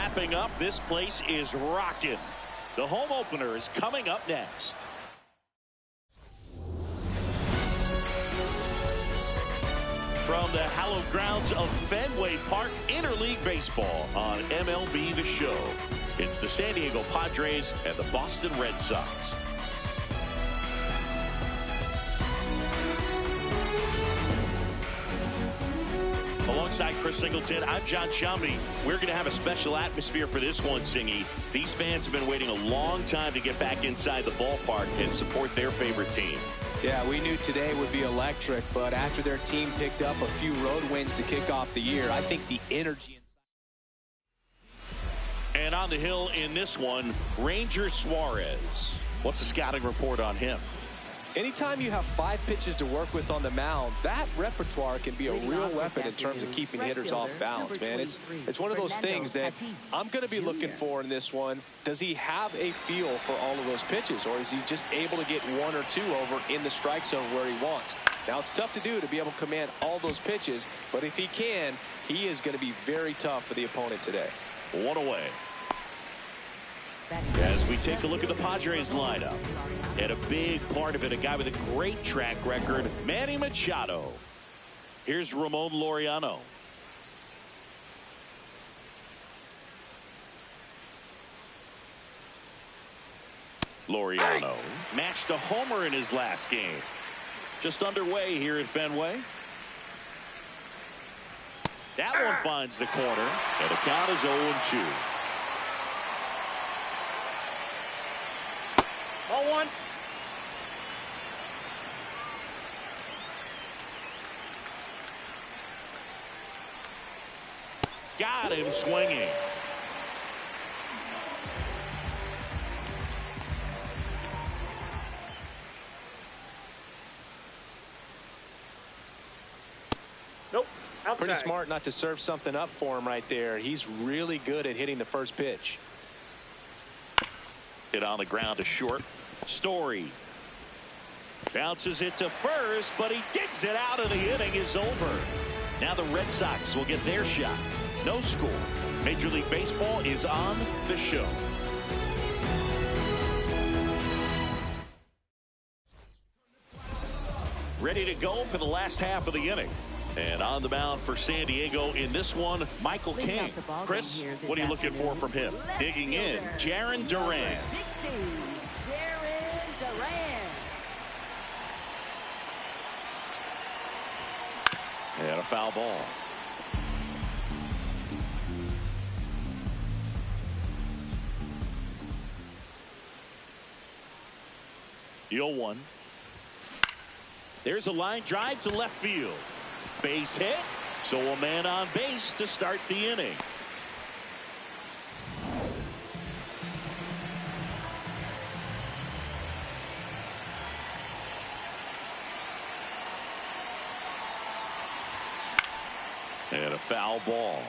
wrapping up. This place is rocking. The home opener is coming up next. From the hallowed grounds of Fenway Park, interleague baseball on MLB The Show. It's the San Diego Padres and the Boston Red Sox. Alongside Chris Singleton, I'm John Chumby. We're going to have a special atmosphere for this one, Singy. These fans have been waiting a long time to get back inside the ballpark and support their favorite team. Yeah, we knew today would be electric, but after their team picked up a few road wins to kick off the year, I think the energy... And on the hill in this one, Ranger Suarez. What's the scouting report on him? Anytime you have 5 pitches to work with on the mound, that repertoire can be a real weapon in terms of keeping hitters off balance, man. It's one of those things that I'm going to be looking for in this one. Does he have a feel for all of those pitches, or is he just able to get 1 or 2 over in the strike zone where he wants? Now, it's tough to do to be able to command all those pitches, but if he can, he is going to be very tough for the opponent today. 1 away. As we take a look at the Padres lineup, and a big part of it, a guy with a great track record, Manny Machado. Here's Ramon Laureano. Laureano matched a homer in his last game. Just underway here at Fenway. That one finds the corner, and the count is 0-2. 0-1. Got him swinging. Nope. Outside. Pretty smart not to serve something up for him right there. He's really good at hitting the first pitch. Hit on the ground to short. Story bounces it to first, but he digs it out, and the inning is over. Now the Red Sox will get their shot. No score. Major League Baseball is on the show. Ready to go for the last half of the inning. And on the mound for San Diego in this one, Michael King. Chris, what are you looking for from him? Digging in, Jarren Duran. And a foul ball. The 0-1. There's a line drive to left field. Base hit, so a man on base to start the inning. And a foul ball.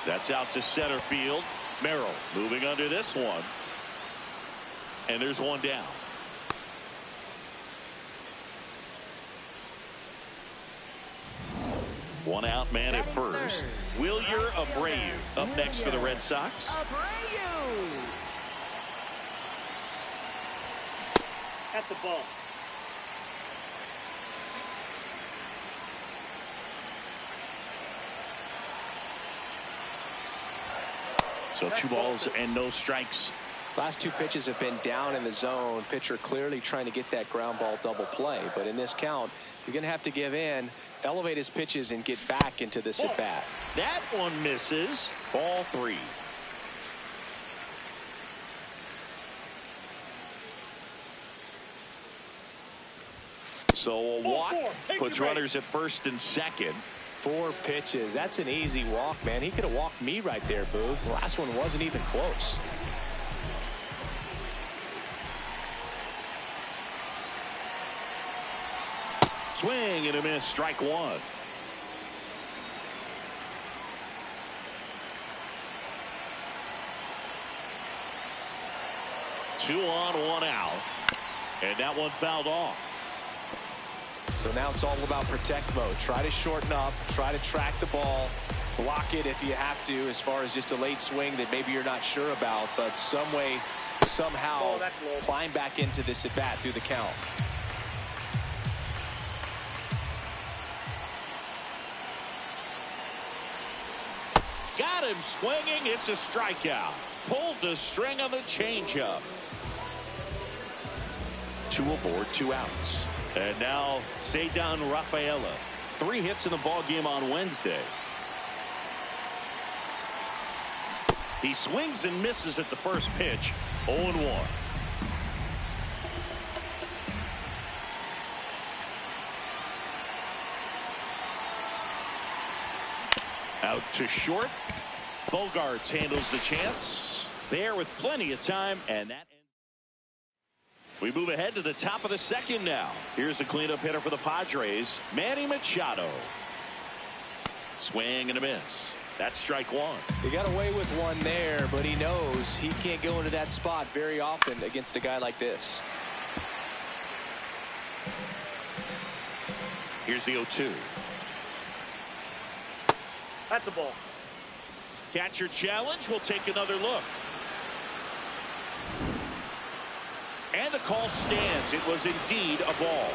That's out to center field. Merrill moving under this one. And there's one down. One out man at first. Wilyer Abreu up next for the Red Sox. At the ball. So 2 balls and no strikes. Last 2 pitches have been down in the zone. Pitcher clearly trying to get that ground ball double play. But in this count, he's going to have to give in, elevate his pitches, and get back into this at bat. That one misses. Ball 3. So a walk puts runners at first and second. 4 pitches. That's an easy walk, man. He could have walked me right there, Boog. The last one wasn't even close. Swing and a miss. Strike 1. 2 on, 1 out. And that one fouled off. So now it's all about protect mode. Try to shorten up, try to track the ball, block it if you have to, as far as just a late swing that maybe you're not sure about, but some way, somehow climb back into this at bat through the count. Got him swinging. It's a strikeout. Pulled the string on the changeup. 2 aboard, 2 outs. And now Ceddanne Rafaela. 3 hits in the ball game on Wednesday. He swings and misses at the first pitch. 0-1. Out to short. Bogarts handles the chance. There with plenty of time, and that ends. We move ahead to the top of the second now. Here's the cleanup hitter for the Padres, Manny Machado. Swing and a miss. That's strike 1. He got away with one there, but he knows he can't go into that spot very often against a guy like this. Here's the 0-2. That's a ball. Catcher challenge. We'll take another look. And the call stands. It was indeed a ball.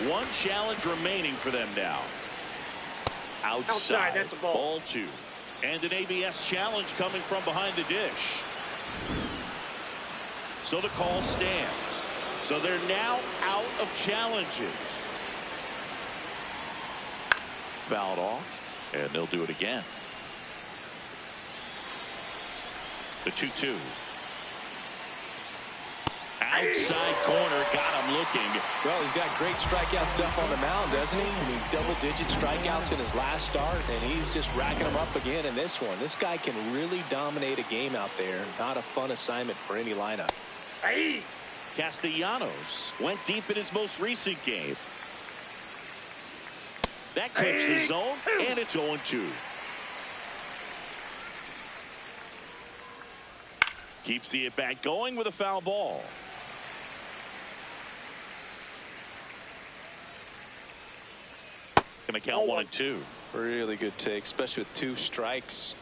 1 challenge remaining for them now. Outside. That's a ball. Ball 2. And an ABS challenge coming from behind the dish. So the call stands. So they're now out of challenges. Fouled off. And they'll do it again. The 2-2. Outside corner, got him looking. Well, he's got great strikeout stuff on the mound, doesn't he? I mean, double-digit strikeouts in his last start, and he's just racking them up again in this one. This guy can really dominate a game out there. Not a fun assignment for any lineup. Hey. Castellanos went deep in his most recent game. That clips the zone, and it's 0-2. Keeps the at-bat going with a foul ball. Gonna count 1 and 2. Really good take, especially with 2 strikes.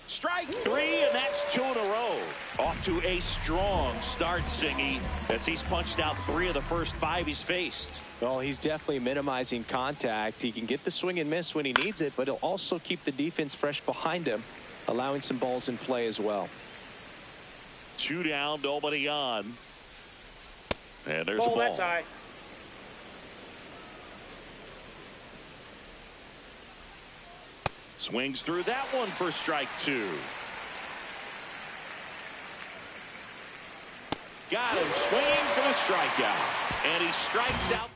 Strike 3, and that's 2 in a row. Off to a strong start, Singy, as he's punched out 3 of the first 5 he's faced. Well, he's definitely minimizing contact. He can get the swing and miss when he needs it, but he'll also keep the defense fresh behind him, allowing some balls in play as well. 2 down, nobody on. And there's a ball. That's high. Swings through that one for strike 2. Got him swinging for the strikeout. And he strikes out.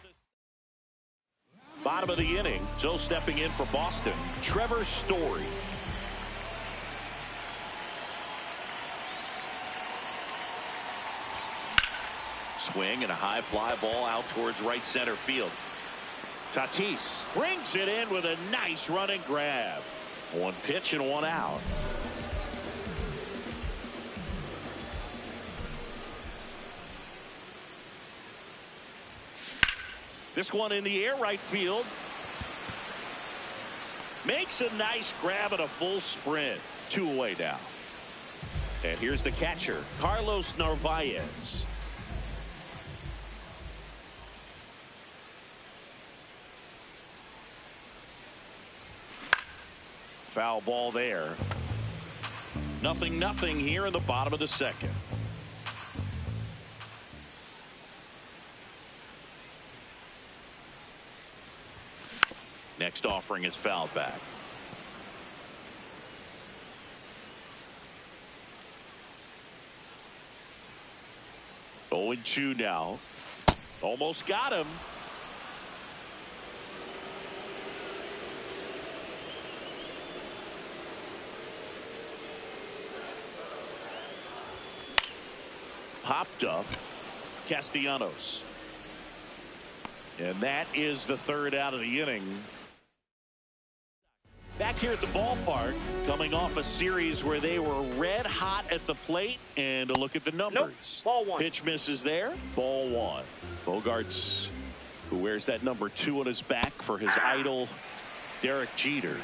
Bottom of the inning. So stepping in for Boston, Trevor Story. Swing and a high fly ball out towards right center field. Tatis brings it in with a nice running grab. 1 pitch and 1 out. This one in the air, right field. Makes a nice grab and a full sprint. 2 away now. And here's the catcher, Carlos Narvaez. Foul ball there. 0-0 here in the bottom of the second. Next offering is fouled back. Oh, and 2 now. Almost got him. Popped up. Castellanos. And that is the 3rd out of the inning. Back here at the ballpark, coming off a series where they were red hot at the plate, and a look at the numbers. Nope. Ball one. Pitch misses there. Ball one. Bogarts, who wears that number 2 on his back for his idol, Derek Jeter.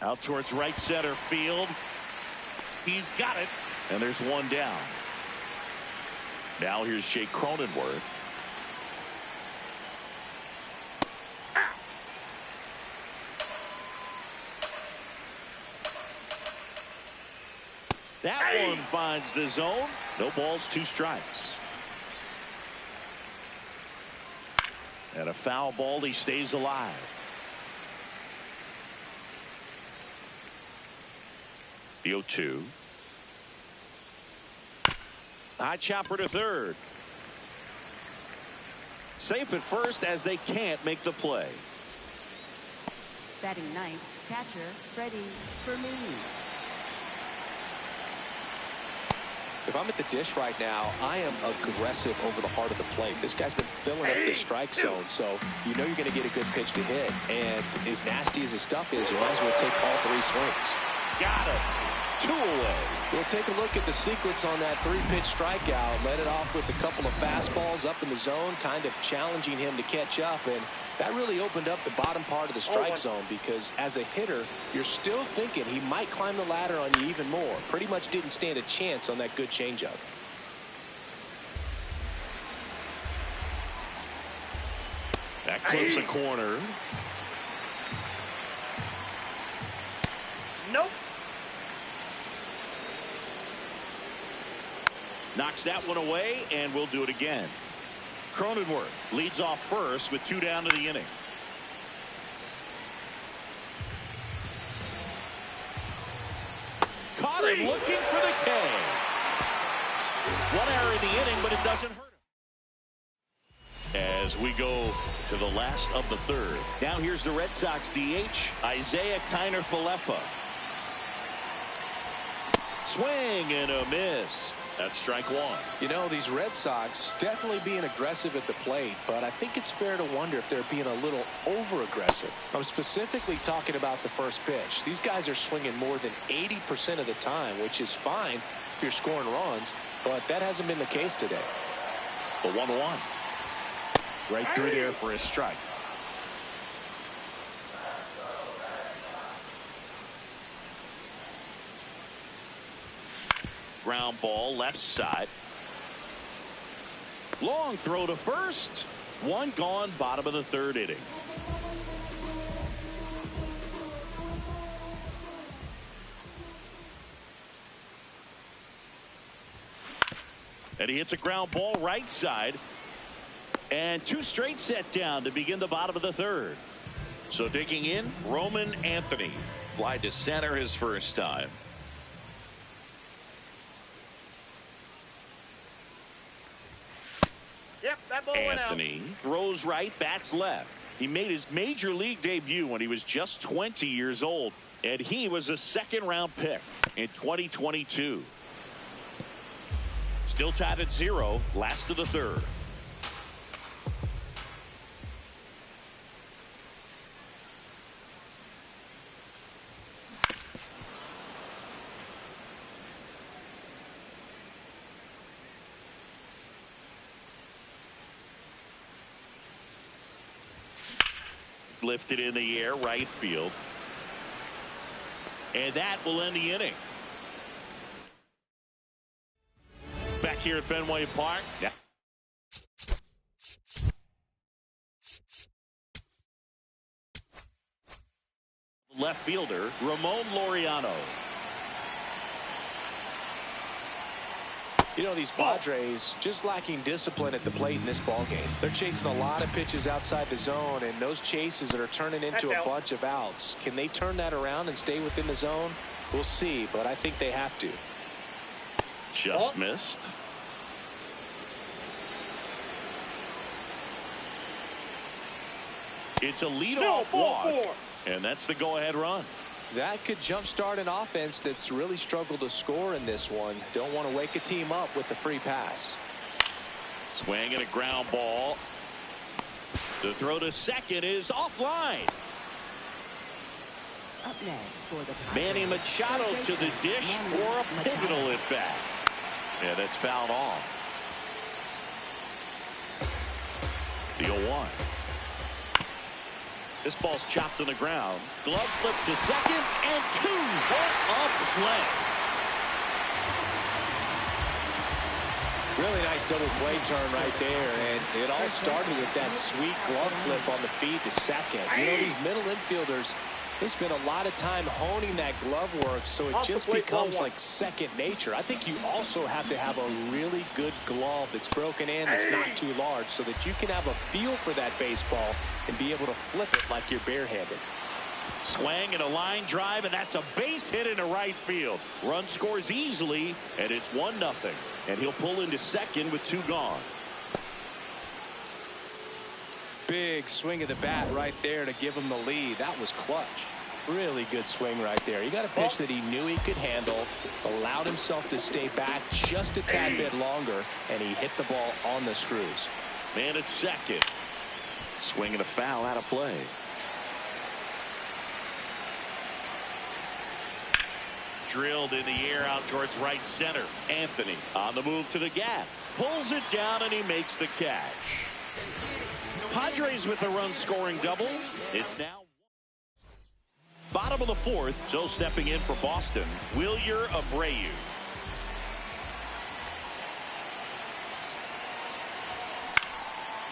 Out towards right center field. He's got it, and there's one down. Now here's Jake Cronenworth. That one finds the zone. No balls, 2 strikes. And a foul ball. He stays alive. The 0-2. High chopper to third. Safe at first as they can't make the play. Batting ninth, catcher Freddie Fermin. If I'm at the dish right now, I am aggressive over the heart of the plate. This guy's been filling up the strike zone, so you know you're going to get a good pitch to hit. And as nasty as his stuff is, you might as well take all 3 swings. Got it. 2 away. We'll take a look at the sequence on that 3-pitch strikeout. Led it off with a couple of fastballs up in the zone, kind of challenging him to catch up. And that really opened up the bottom part of the strike zone, because as a hitter, you're still thinking he might climb the ladder on you even more. Pretty much didn't stand a chance on that good changeup. That clips the corner. Nope. Knocks that one away, and we'll do it again. Cronenworth leads off first with 2 down to the inning. Caught him looking for the K. 1 error in the inning, but it doesn't hurt him. As we go to the last of the 3rd. Now here's the Red Sox DH, Isaiah Kiner-Falefa. Swing and a miss. That's strike 1. You know, these Red Sox definitely being aggressive at the plate, but I think it's fair to wonder if they're being a little over-aggressive. I'm specifically talking about the first pitch. These guys are swinging more than 80% of the time, which is fine if you're scoring runs, but that hasn't been the case today. The 1-1. Right through there for a strike. Ground ball left side. Long throw to first. 1 gone, bottom of the 3rd inning. And he hits a ground ball right side. And 2 straight set down to begin the bottom of the 3rd. So digging in, Roman Anthony. Fly to center his first time. Yep, that ball went out. Anthony throws right, bats left. He made his major league debut when he was just 20 years old, and he was a 2nd-round pick in 2022. Still tied at 0, last of the 3rd. Lifted in the air, right field. And that will end the inning. Back here at Fenway Park. Yeah. Left fielder, Ramon Laureano. You know, these Padres just lacking discipline at the plate in this ballgame. They're chasing a lot of pitches outside the zone, and those chases that are turning into a bunch of outs. Can they turn that around and stay within the zone? We'll see, but I think they have to. Just missed. It's a leadoff walk, and that's the go-ahead run. That could jumpstart an offense that's really struggled to score in this one. Don't want to wake a team up with the free pass. Swing and a ground ball. The throw to second is offline. Up next for the Padres, Manny Machado to the dish for a pivotal at bat. Yeah, that's fouled off. The 0-1. This ball's chopped on the ground. Glove flip to second, and 2. What a play. Really nice double play turn right there, and it all started with that sweet glove flip on the feed to second. You know, these middle infielders, they spend a lot of time honing that glove work, so it just becomes like second nature. I think you also have to have a really good glove that's broken in, that's not too large, so that you can have a feel for that baseball and be able to flip it like you're barehanded. Swing and a line drive, and that's a base hit into right field. Run scores easily, and it's 1-0. And he'll pull into second with 2 gone. Big swing of the bat right there to give him the lead. That was clutch. Really good swing right there. He got a pitch that he knew he could handle, allowed himself to stay back just a tad bit longer, and he hit the ball on the screws. Man at second. Swing and a foul out of play. Drilled in the air out towards right center. Anthony on the move to the gap. Pulls it down, and he makes the catch. Padres with a run-scoring double. It's now bottom of the 4th. So stepping in for Boston, Wilyer Abreu.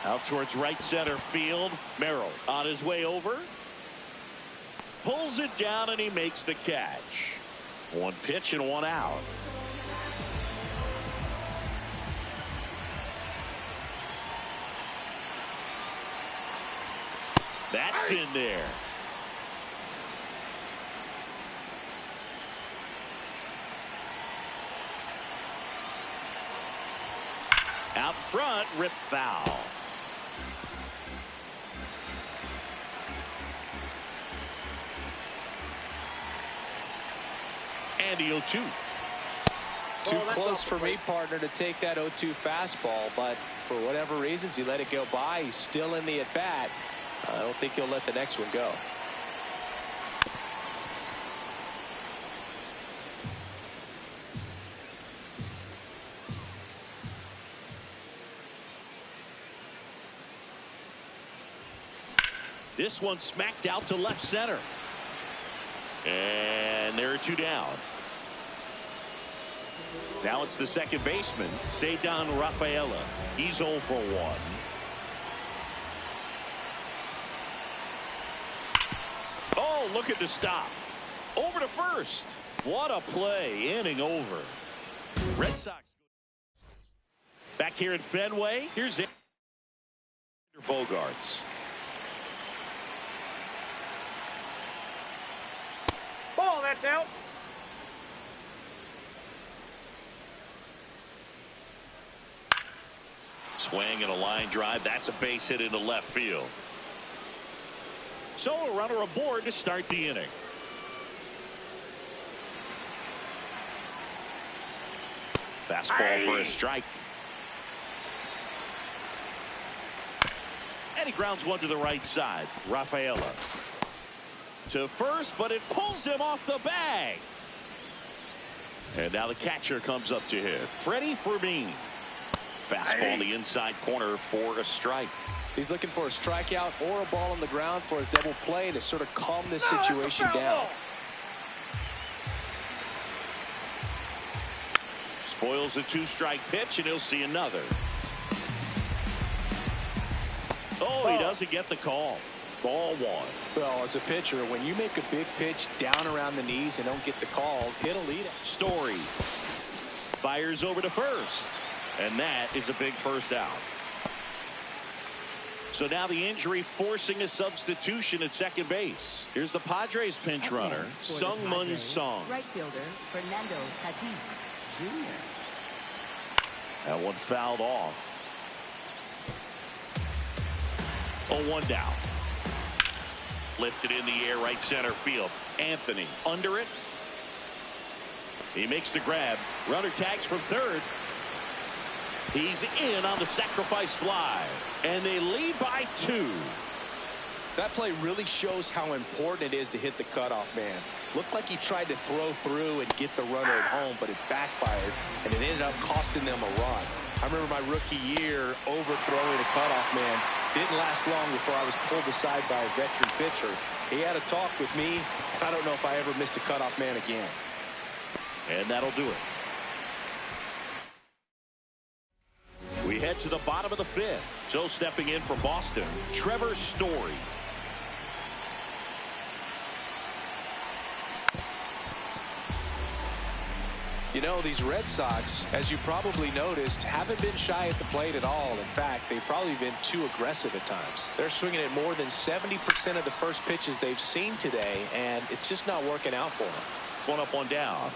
Out towards right center field. Merrill on his way over. Pulls it down, and he makes the catch. 1 pitch and 1 out. That's in there. Out front, rip foul. And the 0-2. Too close for me, partner, to take that 0-2 fastball, but for whatever reasons, he let it go by. He's still in the at-bat. I don't think he'll let the next one go. This one smacked out to left center. And there are 2 down. Now it's the second baseman, Ceddanne Rafaela. He's 0 for 1. Oh, look at the stop. Over to first. What a play. Inning over. Red Sox back here at Fenway. Here's Bogarts. Ball, that's out. Swing and a line drive. That's a base hit into left field. So a runner aboard to start the inning. Fastball for a strike. And he grounds one to the right side. Rafaela to first, but it pulls him off the bag. And now the catcher comes up to hit. Freddie Fermin. Fastball in the inside corner for a strike. He's looking for a strikeout or a ball on the ground for a double play to sort of calm this situation down. Spoils a 2-strike pitch, and he'll see another. Oh, he doesn't get the call. Ball 1. Well, as a pitcher, when you make a big pitch down around the knees and don't get the call, it'll lead it. Story fires over to first, and that is a big first out. So now the injury forcing a substitution at second base. Here's the Padres pinch runner, Sung-Mun Song. Right fielder, Fernando Tatis Jr. That one fouled off. 0-1 down. Lifted in the air, right center field. Anthony under it. He makes the grab. Runner tags from third. He's in on the sacrifice fly, and they lead by 2. That play really shows how important it is to hit the cutoff man. Looked like he tried to throw through and get the runner at home, but it backfired, and it ended up costing them a run. I remember my rookie year overthrowing a cutoff man. Didn't last long before I was pulled aside by a veteran pitcher. He had a talk with me. I don't know if I ever missed a cutoff man again. And that'll do it. We head to the bottom of the 5th. So stepping in for Boston, Trevor Story. You know, these Red Sox, as you probably noticed, haven't been shy at the plate at all. In fact, they've probably been too aggressive at times. They're swinging at more than 70% of the first pitches they've seen today, and it's just not working out for them. 1 up, 1 down.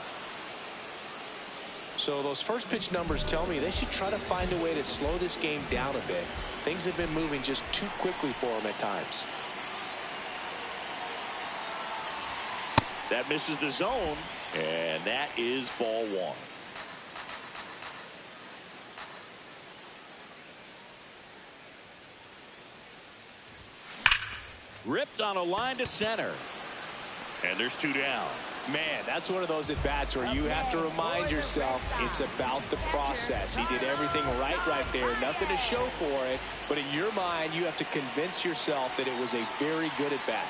So those first pitch numbers tell me they should try to find a way to slow this game down a bit. Things have been moving just too quickly for them at times. That misses the zone, and that is ball 1. Ripped on a line to center, and there's 2 down. Man, that's one of those at-bats where you have to remind yourself it's about the process. He did everything right there. Nothing to show for it, but in your mind, you have to convince yourself that it was a very good at-bat.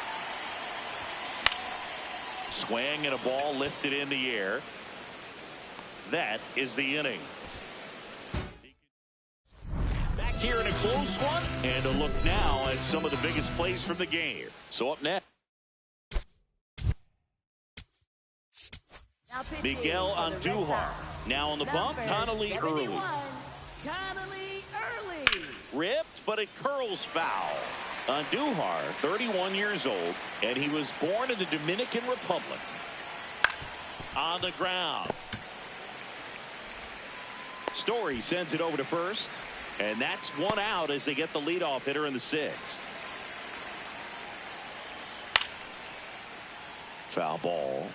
Swing and a ball lifted in the air. That is the inning. Back here in a close one, and a look now at some of the biggest plays from the game. So up next, Miguel Andujar. Now on the bump, Connolly early. Ripped, but it curls foul. Andujar, 31 years old, and he was born in the Dominican Republic. On the ground. Story sends it over to first, and that's 1 out as they get the leadoff hitter in the 6th. Foul ball.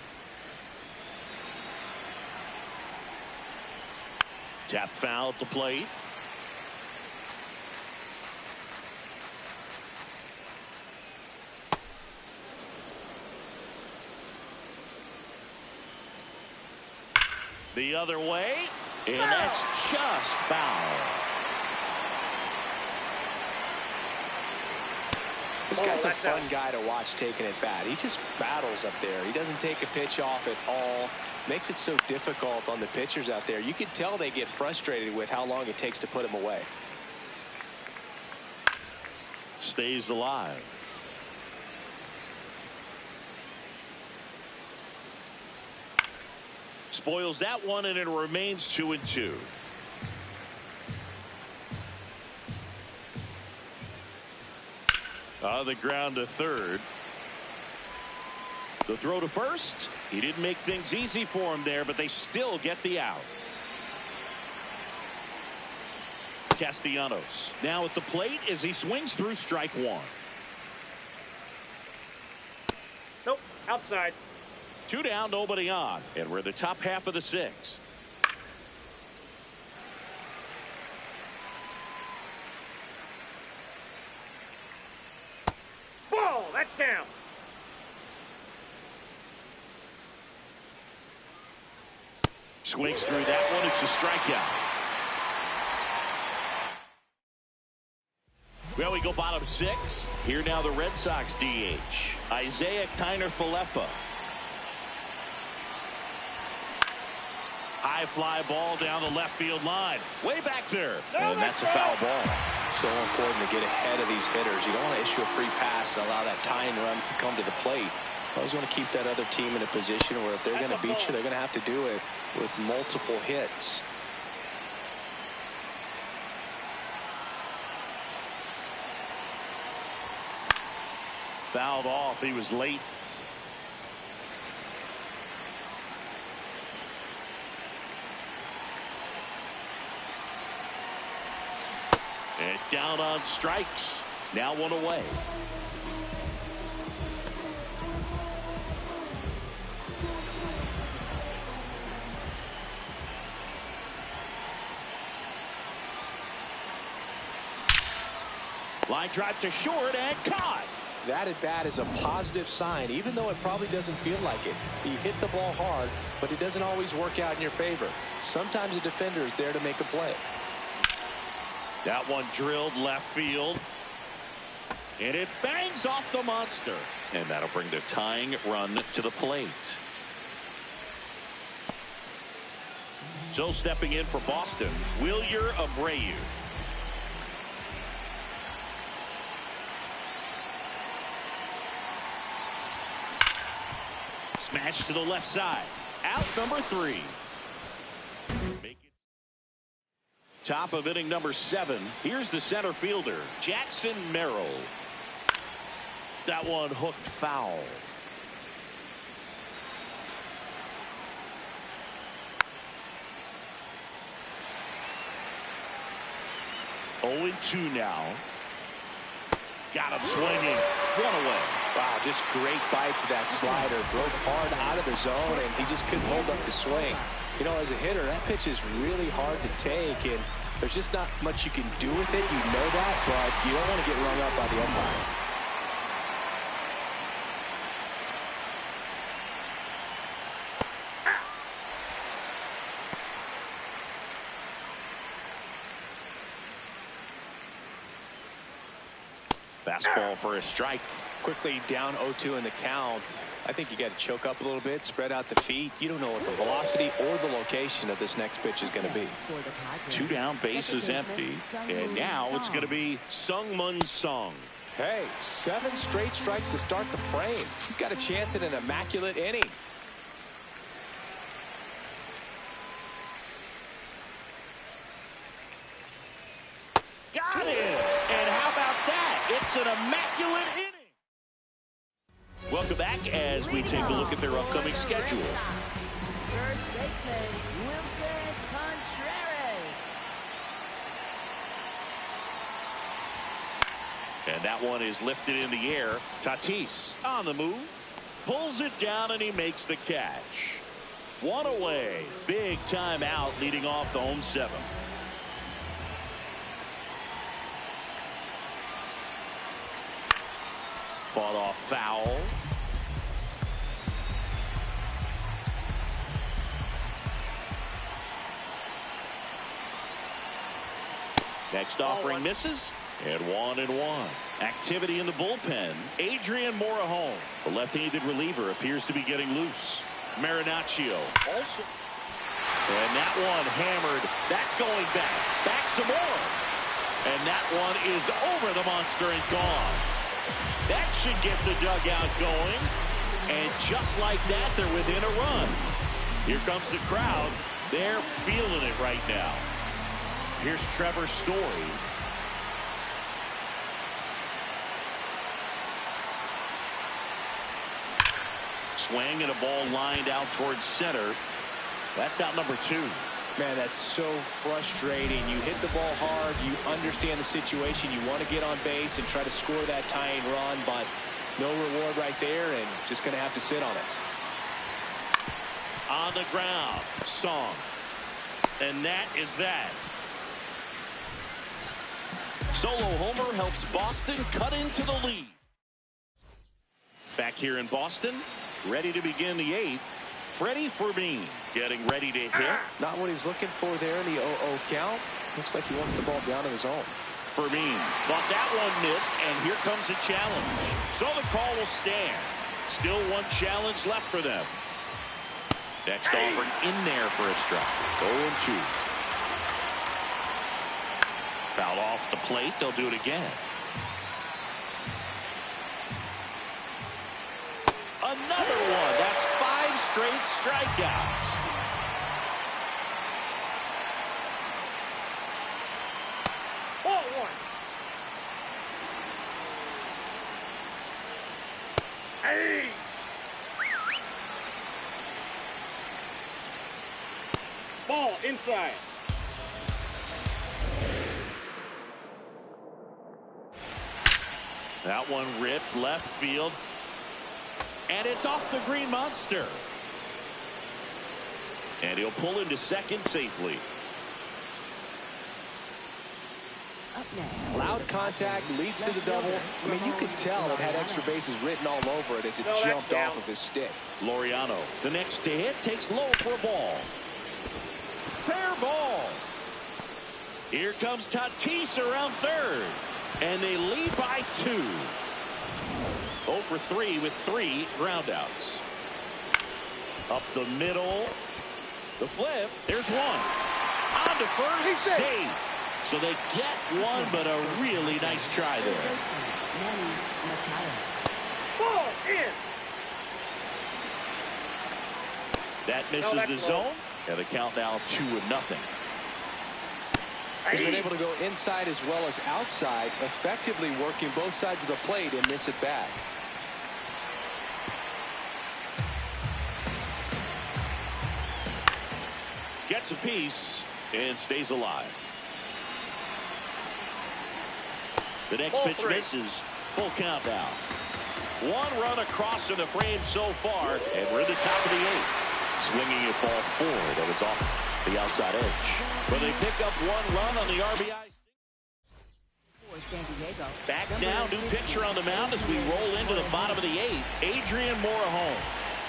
Tap foul at the plate. The other way, and that's just foul. This guy's a fun guy to watch taking at bat. He just battles up there. He doesn't take a pitch off at all. Makes it so difficult on the pitchers out there. You can tell they get frustrated with how long it takes to put him away. Stays alive. Spoils that one, and it remains 2-2. On the ground to third. The throw to first. He didn't make things easy for him there, but they still get the out. Castellanos now at the plate as he swings through strike 1. Nope, outside. 2 down, nobody on, and we're the top half of the 6th. Ball, that's down. Swings through that one. It's a strikeout. Well, we go bottom 6. Here now the Red Sox DH, Isaiah Kiner-Falefa. High fly ball down the left field line. Way back there. And that's a foul ball. So important to get ahead of these hitters. You don't want to issue a free pass and allow that tying run to come to the plate. You always want to keep that other team in a position where if they're going to beat you, they're going to have to do it with multiple hits. Fouled off. He was late. And down on strikes. Now 1 away. Line drive to short and caught. That at bat is a positive sign, even though it probably doesn't feel like it. He hit the ball hard, but it doesn't always work out in your favor. Sometimes a defender is there to make a play. That one drilled left field. And it bangs off the monster. And that'll bring the tying run to the plate. So stepping in for Boston, Wilyer Abreu. Smash to the left side. Out number 3. Top of inning number 7. Here's the center fielder, Jackson Merrill. That one hooked foul. Oh, 2 now. Got him swinging. 1 away. Wow, just great bite to that slider. Broke hard out of the zone, and he just couldn't hold up the swing. You know, as a hitter, that pitch is really hard to take, and there's just not much you can do with it. You know that, but you don't want to get rung up by the umpire. Fastball for a strike. Quickly down 0-2 in the count. I think you got to choke up a little bit, spread out the feet. You don't know what the velocity or the location of this next pitch is going to be. 2 down, base is empty. And now it's going to be Sungmun Sung. Hey, 7 straight strikes to start the frame. He's got a chance at an immaculate inning. Got it! And how about that? It's an immaculate inning. Welcome back as we take a look at their upcoming schedule. First baseman, Wilson Contreras. And that one is lifted in the air. Tatis on the move. Pulls it down and he makes the catch. 1 away. Big time out leading off the home 7. Fought off foul. Next offering misses. And 1-1. Activity in the bullpen. Adrian Morejon, the left-handed reliever, appears to be getting loose. Marinaccio also. And that one hammered. That's going back. Back some more. And that one is over the monster and gone. That should get the dugout going. And just like that, they're within a run. Here comes the crowd. They're feeling it right now. Here's Trevor Story. Swing and a ball lined out towards center. That's out number 2. Man, that's so frustrating. You hit the ball hard. You understand the situation. You want to get on base and try to score that tying run, but no reward right there, and just going to have to sit on it. On the ground, Song. And that is that. Solo homer helps Boston cut into the lead. Back here in Boston, ready to begin the 8th. Freddie Fermin getting ready to hit. Not what he's looking for there in the 0-0 count. Looks like he wants the ball down in the zone. Fermin thought that one missed, and here comes a challenge. So the call will stand. Still 1 challenge left for them. Next offering in there for a strike. 0-2. Foul off the plate. They'll do it again. Another one. That's 5 straight strikeouts. Ball 1. Hey! Ball inside. That one ripped left field. And it's off the Green Monster. And he'll pull into second safely. Up next. Loud contact leads to the double. I mean, you could tell it had extra bases written all over it as it jumped off of his stick. Laureano, the next to hit, takes low for a ball. Fair ball. Here comes Tatis around third. And they lead by 2. 0 for 3 with 3 groundouts. Up the middle. The flip. There's one. On to first. Save. So they get one, but a really nice try there. Ball in. That misses the zone. And the count now 2-0. He's been able to go inside as well as outside, effectively working both sides of the plate in this at bat. Gets a piece and stays alive. The next pitch misses. Full count now. 1 run across in the frame so far, and we're in the top of the 8th. Swinging a ball forward that was off the outside edge. But they pick up 1 run on the RBI. San Diego. Back now, new pitcher on the mound as we roll into the bottom of the 8th. Adrian Morejon.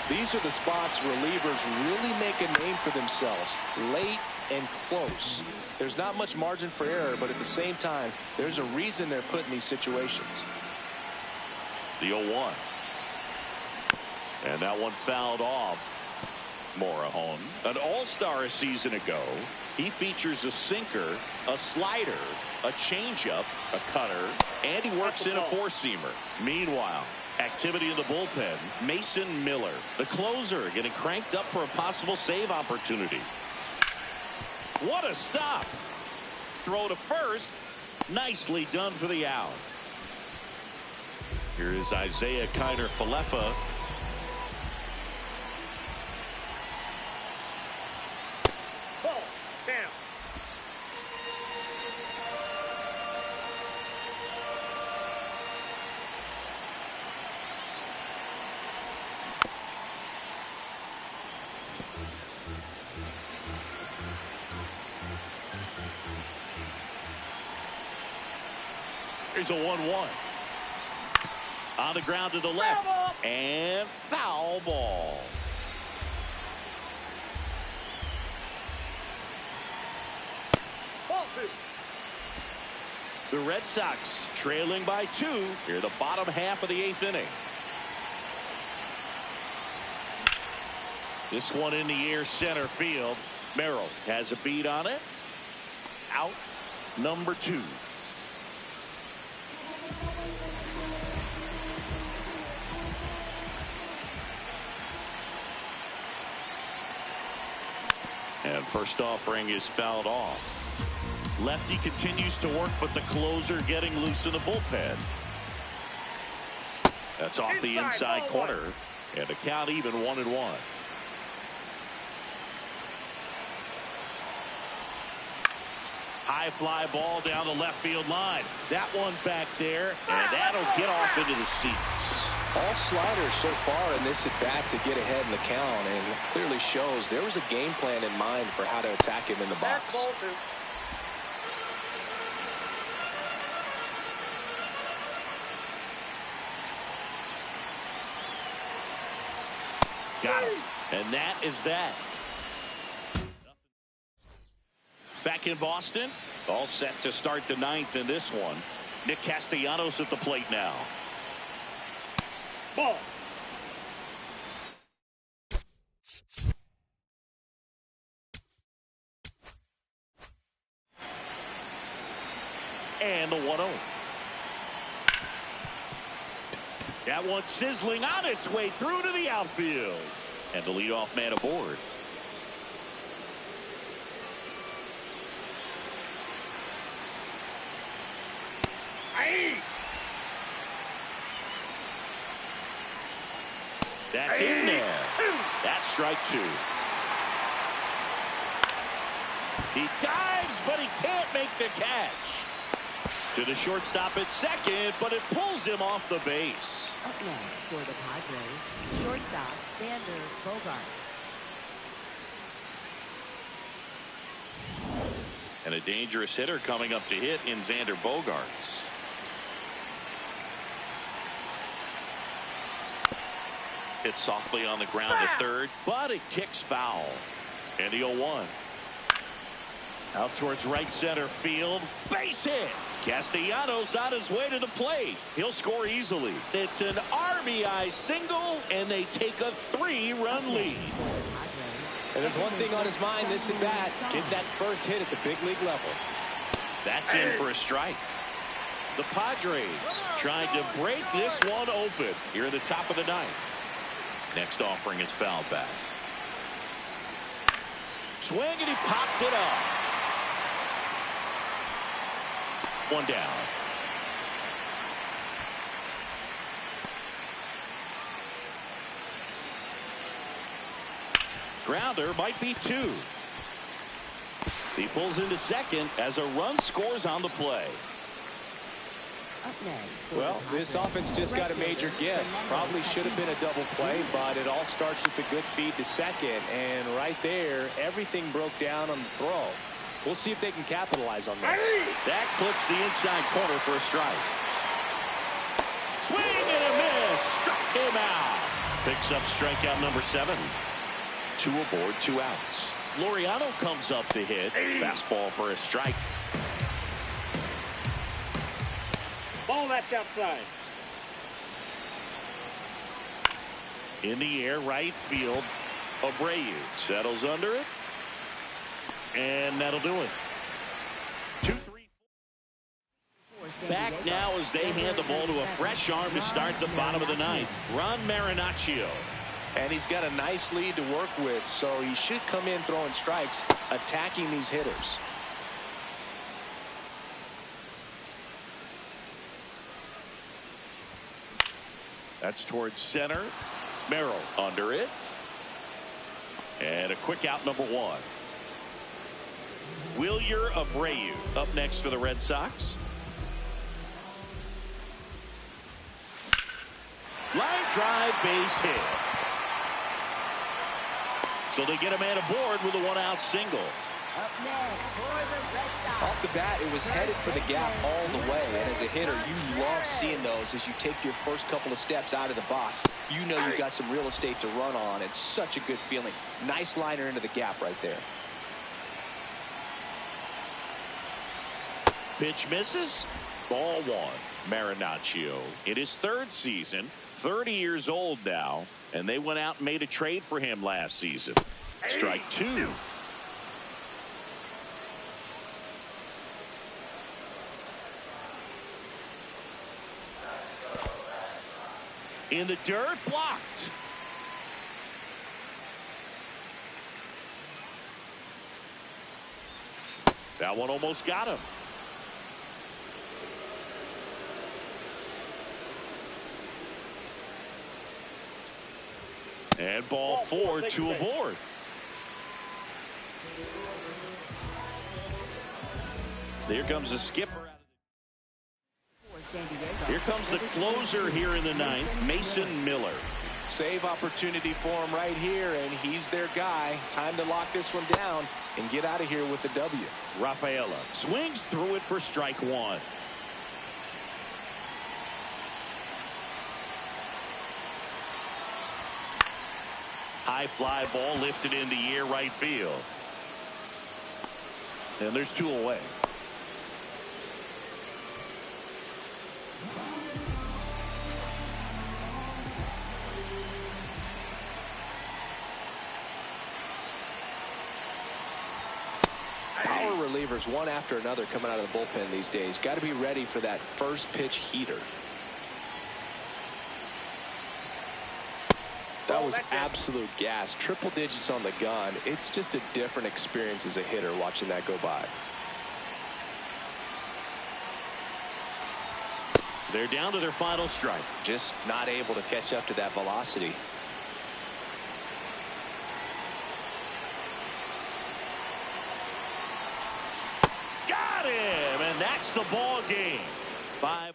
These are the spots relievers really make a name for themselves. Late and close. There's not much margin for error, but at the same time, there's a reason they're put in these situations. The 0-1. And that one fouled off. Morejon, an all-star a season ago. He features a sinker, a slider, a changeup, a cutter, and he works in a four-seamer. Meanwhile, activity in the bullpen. Mason Miller, the closer, getting cranked up for a possible save opportunity. What a stop. Throw to first. Nicely done for the out. Here is Isaiah Kiner-Falefa. Ball down. Here's a 1-1. On the ground to the left. And foul ball. Ball 2. The Red Sox trailing by 2 here the bottom half of the 8th inning. This one in the air center field. Merrill has a beat on it. Out number 2. And first offering is fouled off. Lefty continues to work, but the closer getting loose in the bullpen. That's off the inside corner. And a count even 1-1. High fly ball down the left field line. That one back there, and that'll get off into the seats. All sliders so far in this at bat to get ahead in the count, and it clearly shows there was a game plan in mind for how to attack him in the box. Ball 2. Got him. And that is that. Back in Boston, all set to start the 9th in this one. Nick Castellanos at the plate now. Ball. And the 1-0. That one sizzling on its way through to the outfield. And the leadoff man aboard. That's in there. That's strike 2. He dives, but he can't make the catch. To the shortstop at second, but it pulls him off the base. Up next for the Padres, shortstop Sander Bogarts. And a dangerous hitter coming up to hit in Xander Bogaerts. Hit softly on the ground to third, but it kicks foul. And the 0-1. Out towards right center field. Base hit. Castellanos on his way to the plate. He'll score easily. It's an RBI single, and they take a 3-run lead. And there's one thing on his mind this at bat. Get that first hit at the big league level. That's in for a strike. The Padres trying to break this one open here in the top of the ninth. Next offering is fouled back. Swing, and he popped it up. One down. Grounder might be two. He pulls into second as a run scores on the play. Well, this offense just got a major gift. Probably should have been a double play, but it all starts with a good feed to second. And right there, everything broke down on the throw. We'll see if they can capitalize on this. That clips the inside corner for a strike. Swing and a miss. Struck him out. Picks up strikeout number 7. 2 aboard, 2 outs. Laureano comes up to hit. Fastball for a strike. Ball that's outside. In the air, right field. Abreu settles under it. And that'll do it. 2-3. Back now as they hand the ball to a fresh arm to start the bottom of the ninth. Ron Marinaccio. And he's got a nice lead to work with, so he should come in throwing strikes, attacking these hitters. That's towards center. Merrill under it. And a quick out, number 1. Wilyer Abreu up next for the Red Sox. Line drive, base hit. So they get a man aboard with a 1-out single. Up next for the Red Sox. Off the bat, it was headed for the gap all the way. And as a hitter, you love seeing those as you take your first couple of steps out of the box. You know you've got some real estate to run on. It's such a good feeling. Nice liner into the gap right there. Pitch misses. Ball 1. Marinaccio in his 3rd season. 30 years old now. And they went out and made a trade for him last season. Strike 2. In the dirt, blocked. That one almost got him. And ball 4, 2 aboard. Here comes the skipper. Here comes the closer here in the ninth, Mason Miller. Save opportunity for him right here, and he's their guy. Time to lock this one down and get out of here with the W. Rafaela swings through it for strike 1. High fly ball lifted in the air, right field. And there's 2 away. Power relievers one after another coming out of the bullpen these days. Got to be ready for that first pitch heater. That was absolute gas. Triple digits on the gun. It's just a different experience as a hitter watching that go by. They're down to their final strike. Just not able to catch up to that velocity. Got him, and that's the ball game. 5-1.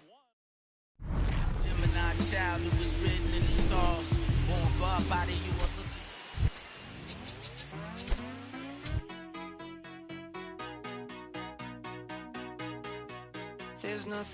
Gemini child who was written in the stars. Won't go up out of you. Was looking. 1-0 nothing